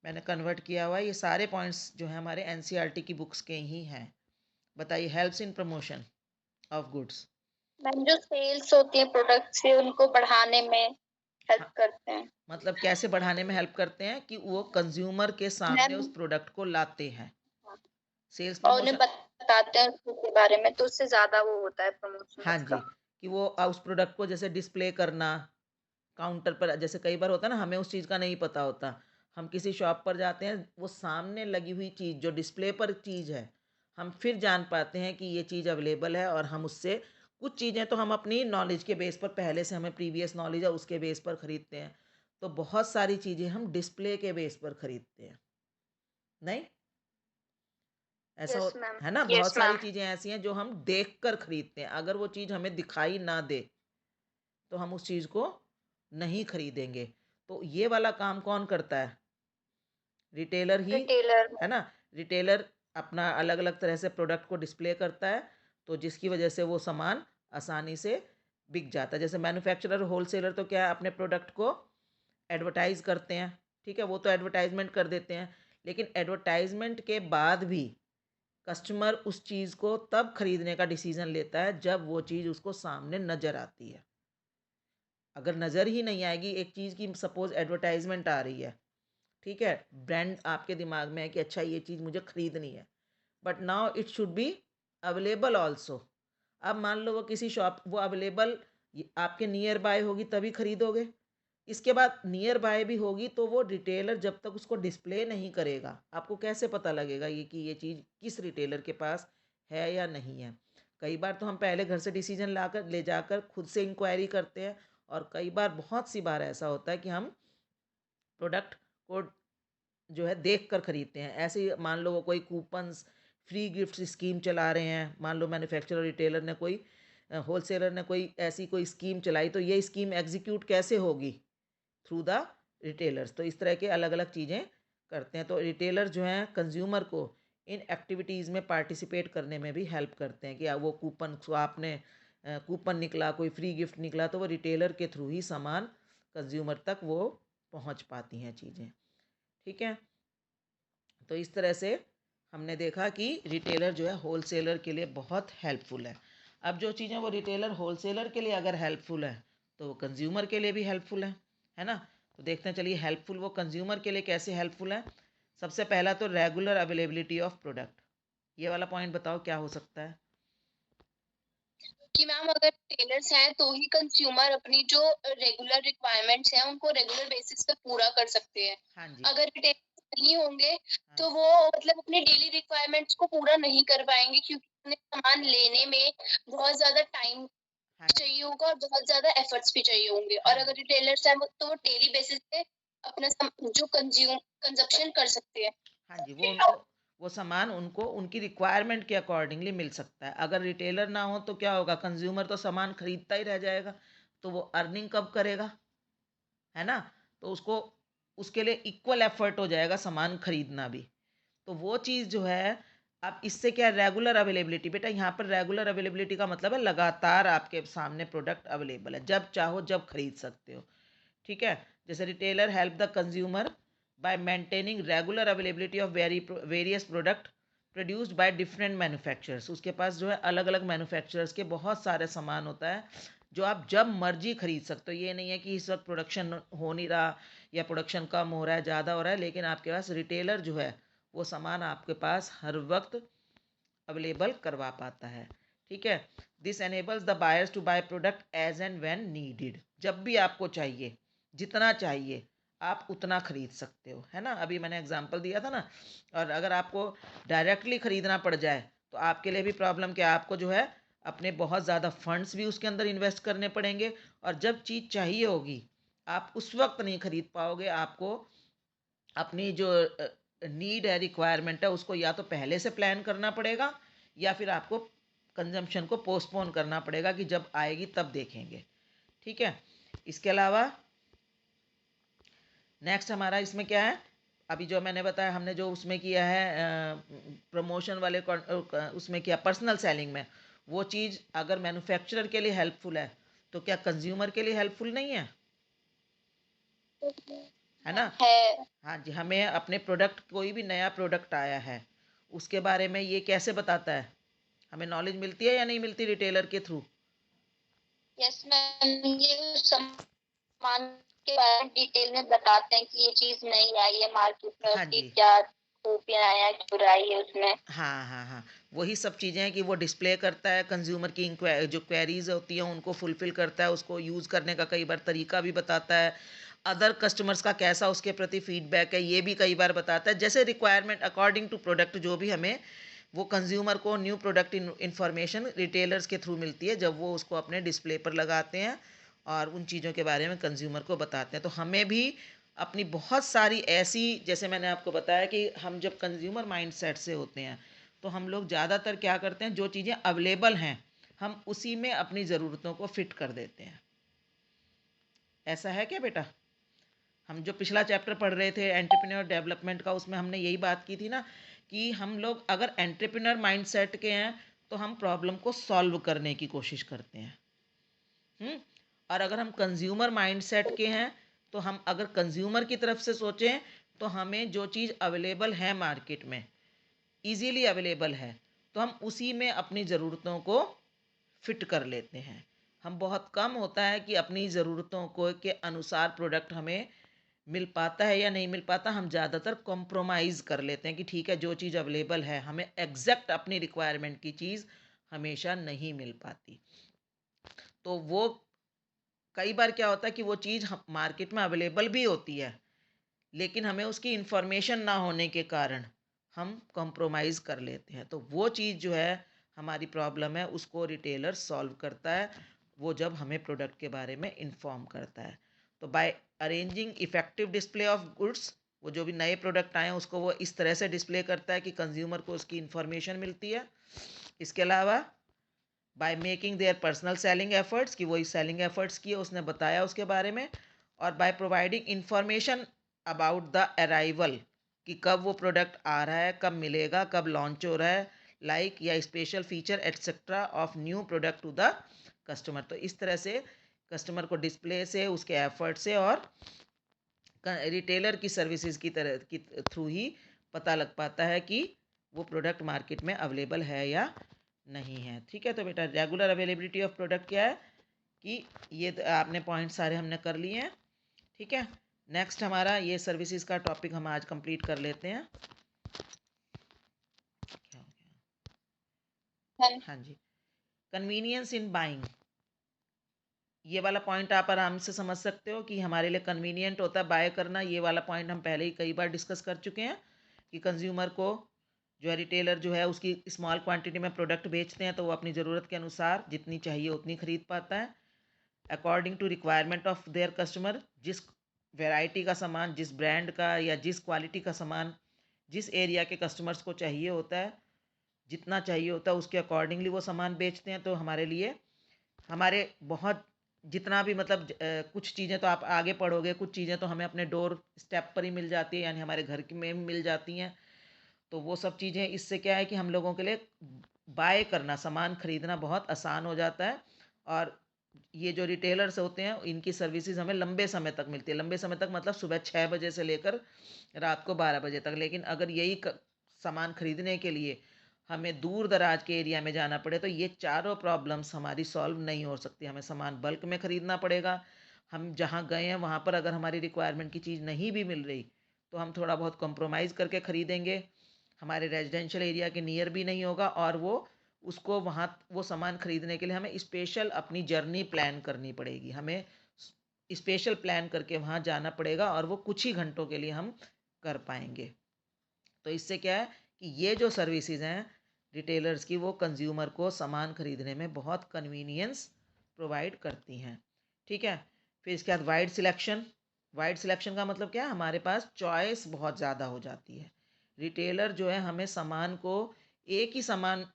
S1: मैंने कन्वर्ट किया हुआ है। ये सारे पॉइंट्स जो है हमारे एनसीईआरटी की बुक्स के ही हैं। बताइए, helps in promotion of goods.
S2: Ma'am जो सेल्स होती है प्रोडक्ट से उनको बढ़ाने में हेल्प
S1: हाँ,
S2: करते हैं।
S1: मतलब कैसे बढ़ाने में हेल्प करते हैं कि वो कंज्यूमर के सामने
S2: मैम
S1: उस प्रोडक्ट को लाते हैं। सेल्स
S2: और उन्हें
S1: प्रमोशन,
S2: बताते हैं उसके बारे में, तो उससे ज्यादा वो होता है प्रमोशन
S1: हाँ जी,
S2: उसका।
S1: कि वो उस प्रोडक्ट को जैसे डिस्प्ले करना काउंटर पर, जैसे कई बार होता है ना, हमें उस चीज़ का नहीं पता होता, हम किसी शॉप पर जाते हैं, वो सामने लगी हुई चीज़ जो डिस्प्ले पर चीज़ है, हम फिर जान पाते हैं कि ये चीज़ अवेलेबल है, और हम उससे कुछ चीज़ें तो हम अपनी नॉलेज के बेस पर, पहले से हमें प्रीवियस नॉलेज है उसके बेस पर ख़रीदते हैं, तो बहुत सारी चीज़ें हम डिस्प्ले के बेस पर ख़रीदते हैं, नहीं ऐसा
S2: यस मैम।
S1: है ना, बहुत सारी चीज़ें ऐसी हैं जो हम देख कर खरीदते हैं, अगर वो चीज़ हमें दिखाई ना दे तो हम उस चीज़ को नहीं खरीदेंगे। तो ये वाला काम कौन करता है, रिटेलर ही,
S2: रिटेलर।
S1: है ना। रिटेलर अपना अलग अलग तरह से प्रोडक्ट को डिस्प्ले करता है, तो जिसकी वजह से वो सामान आसानी से बिक जाता है। जैसे मैन्युफैक्चरर, होलसेलर तो क्या है, अपने प्रोडक्ट को एडवर्टाइज करते हैं, ठीक है, वो तो एडवर्टाइजमेंट कर देते हैं, लेकिन एडवर्टाइजमेंट के बाद भी कस्टमर उस चीज़ को तब खरीदने का डिसीजन लेता है जब वो चीज़ उसको सामने नज़र आती है। अगर नज़र ही नहीं आएगी एक चीज़ की, सपोज एडवर्टाइजमेंट आ रही है, ठीक है, ब्रांड आपके दिमाग में है कि अच्छा ये चीज़ मुझे खरीदनी है, but now it should be available also. अब मान लो वो किसी शॉप, वो अवेलेबल आपके नियर बाय होगी तभी खरीदोगे, इसके बाद नियर बाय भी होगी तो वो रिटेलर जब तक उसको डिस्प्ले नहीं करेगा, आपको कैसे पता लगेगा ये कि ये चीज़ किस रिटेलर के पास है या नहीं है। कई बार तो हम पहले घर से डिसीजन लाकर ले जाकर खुद से इंक्वायरी करते हैं, और कई बार, बहुत सी बार ऐसा होता है कि हम प्रोडक्ट को जो है देख कर खरीदते हैं। ऐसे ही मान लो वो कोई कूपन्स, फ्री गिफ्ट स्कीम चला रहे हैं, मान लो मैन्युफैक्चरर रिटेलर ने कोई, होलसेलर ने कोई ऐसी कोई स्कीम चलाई, तो ये स्कीम एग्जीक्यूट कैसे होगी, थ्रू द रिटेलर्स। तो इस तरह के अलग अलग चीज़ें करते हैं, तो रिटेलर जो हैं कंज्यूमर को इन एक्टिविटीज़ में पार्टिसिपेट करने में भी हेल्प करते हैं, कि वो कूपन, सो आपने कूपन निकला, कोई फ्री गिफ्ट निकला, तो वो रिटेलर के थ्रू ही सामान कंज्यूमर तक वो पहुंच पाती हैं चीज़ें। ठीक है, तो इस तरह से हमने देखा कि रिटेलर जो है होलसेलर के लिए बहुत हेल्पफुल है। अब जो चीज़ें वो रिटेलर होलसेलर के लिए अगर हेल्पफुल है, तो वो कंज्यूमर के लिए भी हेल्पफुल है ना। तो देखते हैं, चलिए हेल्पफुल वो कंज्यूमर के लिए कैसे हेल्पफुल है। सबसे पहला तो रेगुलर अवेलेबिलिटी ऑफ प्रोडक्ट, ये वाला पॉइंट बताओ क्या हो सकता है।
S2: कि मैम अगर टेलर्स हैं तो ही कंज्यूमर अपनी जो रेगुलर रिक्वायरमेंट्स हैं उनको रेगुलर बेसिस पे पूरा कर सकते हैं।
S1: हाँ जी।
S2: अगर टेलर्स नहीं होंगे
S1: हाँ
S2: तो वो मतलब अपने डेली रिक्वायरमेंट्स को पूरा नहीं कर पाएंगे, क्योंकि उन्हें सामान लेने में बहुत ज्यादा टाइम
S1: हाँ जी।
S2: चाहिए होगा और बहुत ज्यादा एफर्ट्स भी चाहिए होंगे।
S1: हाँ
S2: और अगर
S1: जी।
S2: रिटेलर्स हैं तो वो डेली बेसिस पे अपना जो कंजप्शन कर सकते हैं।
S1: हाँ जी, वो उनको वो सामान उनको उनकी रिक्वायरमेंट के अकॉर्डिंगली मिल सकता है। अगर रिटेलर ना हो तो क्या होगा, कंज्यूमर तो सामान खरीदता ही रह जाएगा, तो वो अर्निंग कब करेगा, है ना। तो उसको उसके लिए इक्वल एफर्ट हो जाएगा सामान खरीदना भी। तो वो चीज़ जो है, अब इससे क्या, रेगुलर अवेलेबिलिटी, बेटा यहाँ पर रेगुलर अवेलेबिलिटी का मतलब है लगातार आपके सामने प्रोडक्ट अवेलेबल है, जब चाहो जब खरीद सकते हो। ठीक है। जैसे retailer help the consumer bye maintaining regular availability of various product produced by different manufacturers. उसके पास जो है अलग अलग मैन्युफैक्चरर्स के बहुत सारे सामान होता है, जो आप जब मर्जी खरीद सकते हो। ये नहीं है कि इस वक्त प्रोडक्शन हो नहीं रहा या प्रोडक्शन कम हो रहा है, ज़्यादा हो रहा है, लेकिन आपके पास रिटेलर जो है वो सामान आपके पास हर वक्त अवेलेबल करवा पाता है। ठीक है। This enables the buyers to buy product as and when needed. जब भी आपको चाहिए, जितना चाहिए आप उतना खरीद सकते हो, है ना। अभी मैंने एग्जांपल दिया था ना। और अगर आपको डायरेक्टली खरीदना पड़ जाए तो आपके लिए भी प्रॉब्लम, क्या आपको जो है अपने बहुत ज़्यादा फंड्स भी उसके अंदर इन्वेस्ट करने पड़ेंगे, और जब चीज़ चाहिए होगी आप उस वक्त नहीं खरीद पाओगे। आपको अपनी जो नीड है, रिक्वायरमेंट है, उसको या तो पहले से प्लान करना पड़ेगा, या फिर आपको कंजम्पशन को पोस्टपोन करना पड़ेगा कि जब आएगी तब देखेंगे। ठीक है। इसके अलावा नेक्स्ट हमारा इसमें क्या है, अभी जो मैंने बताया, हमने जो उसमें किया है प्रमोशन वाले उसमें किया पर्सनल सेलिंग में, वो चीज़ अगर मैन्युफैक्चरर के लिए हेल्पफुल है तो क्या कंज्यूमर के लिए हेल्पफुल नहीं है, है ना।
S2: है।
S1: हाँ जी, हमें अपने प्रोडक्ट, कोई भी नया प्रोडक्ट आया है उसके बारे में ये कैसे बताता है, हमें नॉलेज मिलती है या नहीं मिलती रिटेलर के थ्रू।
S2: यस मैम, ये सामान के बारे में डिटेल में बताते हैं कि ये चीज नई आई है मार्केट में,
S1: हाँ
S2: उसकी
S1: जी।
S2: क्या खूबियां हैं, क्या बुराई है उसमें।
S1: हाँ हाँ हाँ, वही सब चीज़ें हैं कि वो डिस्प्ले करता है, कंज्यूमर की जो क्वेरीज होती हैं उनको फुलफ़िल करता है, उसको यूज़ करने का कई बार तरीका भी बताता है, अदर कस्टमर्स का कैसा उसके प्रति फीडबैक है ये भी कई बार बताता है। जैसे रिक्वायरमेंट अकॉर्डिंग टू प्रोडक्ट जो भी हमें वो कंज्यूमर को न्यू प्रोडक्ट इन्फॉर्मेशन रिटेलर्स के थ्रू मिलती है, जब वो उसको अपने डिस्प्ले पर लगाते हैं और उन चीज़ों के बारे में कंज्यूमर को बताते हैं। तो हमें भी अपनी बहुत सारी ऐसी, जैसे मैंने आपको बताया कि हम जब कंज्यूमर माइंडसेट से होते हैं तो हम लोग ज़्यादातर क्या करते हैं, जो चीज़ें अवेलेबल हैं हम उसी में अपनी ज़रूरतों को फिट कर देते हैं। ऐसा है क्या बेटा। हम जो पिछला चैप्टर पढ़ रहे थे एंटरप्रेन्योर डेवलपमेंट का, उसमें हमने यही बात की थी ना कि हम लोग अगर एंटरप्रेन्योर माइंडसेट के हैं तो हम प्रॉब्लम को सॉल्व करने की कोशिश करते हैं। और अगर हम कंज्यूमर माइंडसेट के हैं तो हम अगर कंज्यूमर की तरफ से सोचें तो हमें जो चीज़ अवेलेबल है मार्केट में, इजीली अवेलेबल है, तो हम उसी में अपनी ज़रूरतों को फिट कर लेते हैं। हम बहुत कम होता है कि अपनी ज़रूरतों को के अनुसार प्रोडक्ट हमें मिल पाता है या नहीं मिल पाता। हम ज़्यादातर कॉम्प्रोमाइज़ कर लेते हैं कि ठीक है जो चीज़ अवेलेबल है, हमें एग्जैक्ट अपनी रिक्वायरमेंट की चीज़ हमेशा नहीं मिल पाती। तो वो कई बार क्या होता है कि वो चीज़ मार्केट में अवेलेबल भी होती है, लेकिन हमें उसकी इन्फॉर्मेशन ना होने के कारण हम कॉम्प्रोमाइज़ कर लेते हैं। तो वो चीज़ जो है हमारी प्रॉब्लम है, उसको रिटेलर सॉल्व करता है, वो जब हमें प्रोडक्ट के बारे में इन्फॉर्म करता है। तो by arranging effective display of goods, वो जो भी नए प्रोडक्ट आए हैं उसको वो इस तरह से डिस्प्ले करता है कि कंज्यूमर को उसकी इन्फॉर्मेशन मिलती है। इसके अलावा by making their personal selling efforts, कि वही सेलिंग एफर्ट्स किए, उसने बताया उसके बारे में। और by providing information about the arrival, कि कब वो प्रोडक्ट आ रहा है, कब मिलेगा, कब लॉन्च हो रहा है, लाइक या special feature etcetera of new product to the customer. तो इस तरह से कस्टमर को डिस्प्ले से, उसके एफर्ट से और रिटेलर की सर्विसेज की तरह की थ्रू ही पता लग पाता है कि वो प्रोडक्ट मार्केट में अवेलेबल है या नहीं है। ठीक है। तो बेटा रेगुलर अवेलेबिलिटी ऑफ प्रोडक्ट क्या है कि ये आपने पॉइंट सारे हमने कर लिए हैं। ठीक है। नेक्स्ट हमारा ये सर्विसेज का टॉपिक हम आज कंप्लीट कर लेते हैं। क्या हो गया, हाँ जी, कन्वीनियंस इन बाइंग। ये वाला पॉइंट आप आराम से समझ सकते हो कि हमारे लिए कन्वीनियंट होता है बाय करना। ये वाला पॉइंट हम पहले ही कई बार डिस्कस कर चुके हैं कि कंज्यूमर को जो है रिटेलर जो है उसकी स्मॉल क्वांटिटी में प्रोडक्ट बेचते हैं तो वो अपनी ज़रूरत के अनुसार जितनी चाहिए उतनी खरीद पाता है, according to requirement of their customer. जिस वैरायटी का सामान, जिस ब्रांड का या जिस क्वालिटी का सामान जिस एरिया के कस्टमर्स को चाहिए होता है, जितना चाहिए होता है उसके अकॉर्डिंगली वो सामान बेचते हैं। तो हमारे लिए हमारे बहुत जितना भी मतलब कुछ चीज़ें तो आप आगे पढ़ोगे, कुछ चीज़ें तो हमें अपने डोर स्टेप पर ही मिल जाती है, यानी हमारे घर में मिल जाती हैं। तो वो सब चीज़ें इससे क्या है कि हम लोगों के लिए बाय करना, सामान खरीदना बहुत आसान हो जाता है। और ये जो रिटेलर्स होते हैं इनकी सर्विसेज हमें लंबे समय तक मिलती है। लंबे समय तक मतलब सुबह 6 बजे से लेकर रात को 12 बजे तक। लेकिन अगर यही सामान खरीदने के लिए हमें दूर दराज के एरिया में जाना पड़े तो ये चारों प्रॉब्लम्स हमारी सॉल्व नहीं हो सकती। हमें सामान बल्क में ख़रीदना पड़ेगा। हम जहाँ गए हैं वहाँ पर अगर हमारी रिक्वायरमेंट की चीज़ नहीं भी मिल रही तो हम थोड़ा बहुत कॉम्प्रोमाइज़ करके ख़रीदेंगे। हमारे रेजिडेंशियल एरिया के नियर भी नहीं होगा और वो उसको वहाँ वो सामान खरीदने के लिए हमें स्पेशल अपनी जर्नी प्लान करनी पड़ेगी। हमें स्पेशल प्लान करके वहाँ जाना पड़ेगा और वो कुछ ही घंटों के लिए हम कर पाएंगे। तो इससे क्या है कि ये जो सर्विसेज हैं रिटेलर्स की वो कंज्यूमर को सामान खरीदने में बहुत कन्वीनियंस प्रोवाइड करती हैं। ठीक है। फिर इसके बाद वाइड सिलेक्शन। वाइड सिलेक्शन का मतलब क्या है, हमारे पास चॉइस बहुत ज़्यादा हो जाती है। रिटेलर जो है हमें सामान को एक ही सामान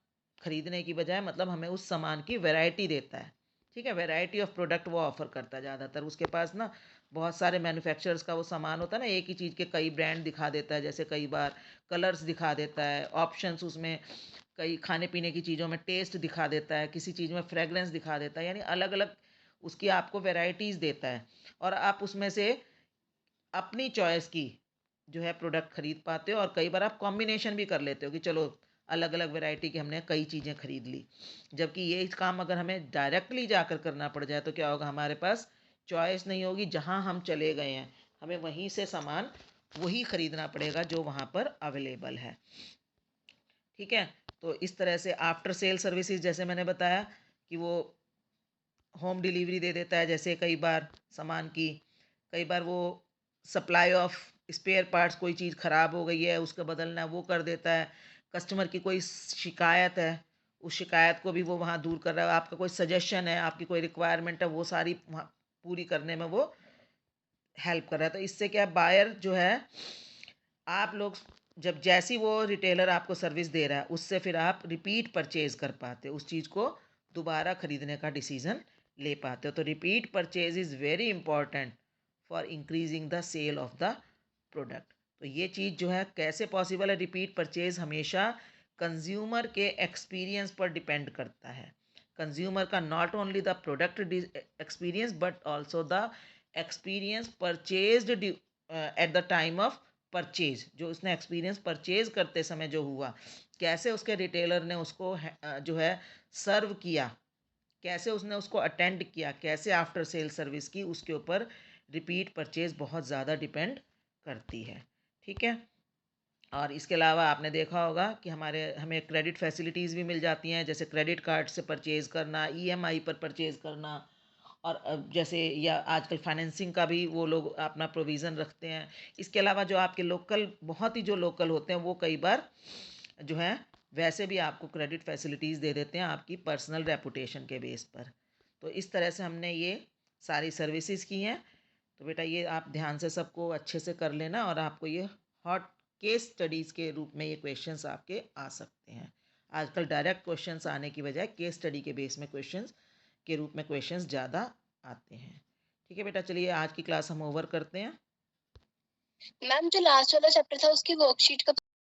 S1: खरीदने की बजाय मतलब हमें उस सामान की वैरायटी देता है। ठीक है, वैरायटी ऑफ प्रोडक्ट वो ऑफर करता है। ज़्यादातर उसके पास ना बहुत सारे मैन्युफैक्चरर्स का वो सामान होता है ना, एक ही चीज़ के कई ब्रांड दिखा देता है। जैसे कई बार कलर्स दिखा देता है, ऑप्शंस उसमें कई खाने पीने की चीज़ों में टेस्ट दिखा देता है, किसी चीज़ में फ्रेगरेंस दिखा देता है, यानी अलग अलग उसकी आपको वैरायटीज़ देता है। और आप उसमें से अपनी चॉइस की जो है प्रोडक्ट खरीद पाते हो। और कई बार आप कॉम्बिनेशन भी कर लेते हो कि चलो अलग अलग वैरायटी की हमने कई चीज़ें खरीद ली। जबकि ये काम अगर हमें डायरेक्टली जाकर करना पड़ जाए तो क्या होगा, हमारे पास चॉइस नहीं होगी। जहाँ हम चले गए हैं हमें वहीं से सामान वही खरीदना पड़ेगा जो वहाँ पर अवेलेबल है। ठीक है। तो इस तरह से आफ्टर सेल सर्विसेज जैसे मैंने बताया कि वो होम डिलीवरी दे देता है। जैसे कई बार सामान की, कई बार वो सप्लाई ऑफ स्पेयर पार्ट्स, कोई चीज़ ख़राब हो गई है उसका बदलना है वो कर देता है। कस्टमर की कोई शिकायत है उस शिकायत को भी वो वहाँ दूर कर रहा है। आपका कोई सजेशन है, आपकी कोई रिक्वायरमेंट है, वो सारी वहाँ पूरी करने में वो हेल्प कर रहा है। तो इससे क्या बायर जो है, आप लोग जब जैसी वो रिटेलर आपको सर्विस दे रहा है उससे फिर आप रिपीट परचेज कर पाते हो, उस चीज़ को दोबारा खरीदने का डिसीजन ले पाते हो। तो repeat purchase is very important for increasing the sale of the product. तो ये चीज़ जो है कैसे पॉसिबल है, रिपीट परचेज हमेशा कंज्यूमर के एक्सपीरियंस पर डिपेंड करता है। कंज्यूमर का not only the product experience but also the experience purchased at the time of purchase. जो उसने एक्सपीरियंस परचेज करते समय जो हुआ, कैसे उसके रिटेलर ने उसको जो है सर्व किया, कैसे उसने उसको अटेंड किया, कैसे आफ्टर सेल सर्विस की, उसके ऊपर रिपीट परचेज बहुत ज़्यादा डिपेंड करती है। ठीक है। और इसके अलावा आपने देखा होगा कि हमें क्रेडिट फैसिलिटीज़ भी मिल जाती हैं। जैसे क्रेडिट कार्ड से परचेज़ करना, ईएमआई पर परचेज़ करना। और जैसे या आजकल फाइनेंसिंग का भी वो लोग अपना प्रोविज़न रखते हैं। इसके अलावा जो आपके लोकल, बहुत ही जो लोकल होते हैं वो कई बार जो है वैसे भी आपको क्रेडिट फैसिलिटीज़ दे देते हैं आपकी पर्सनल रेपुटेशन के बेस पर। तो इस तरह से हमने ये सारी सर्विसेज की हैं। तो बेटा ये आप ध्यान से सबको अच्छे से कर लेना और आपको ये हॉट केस स्टडीज़ के रूप में ये क्वेश्चंस आपके आ सकते हैं। आजकल डायरेक्ट क्वेश्चंस आने की बजाय केस स्टडी के बेस में क्वेश्चंस के रूप में क्वेश्चंस ज़्यादा आते हैं। ठीक है बेटा, चलिए आज की क्लास हम ओवर करते हैं।
S2: मैम जो लास्ट वाला चैप्टर था उसकी वर्कशीट का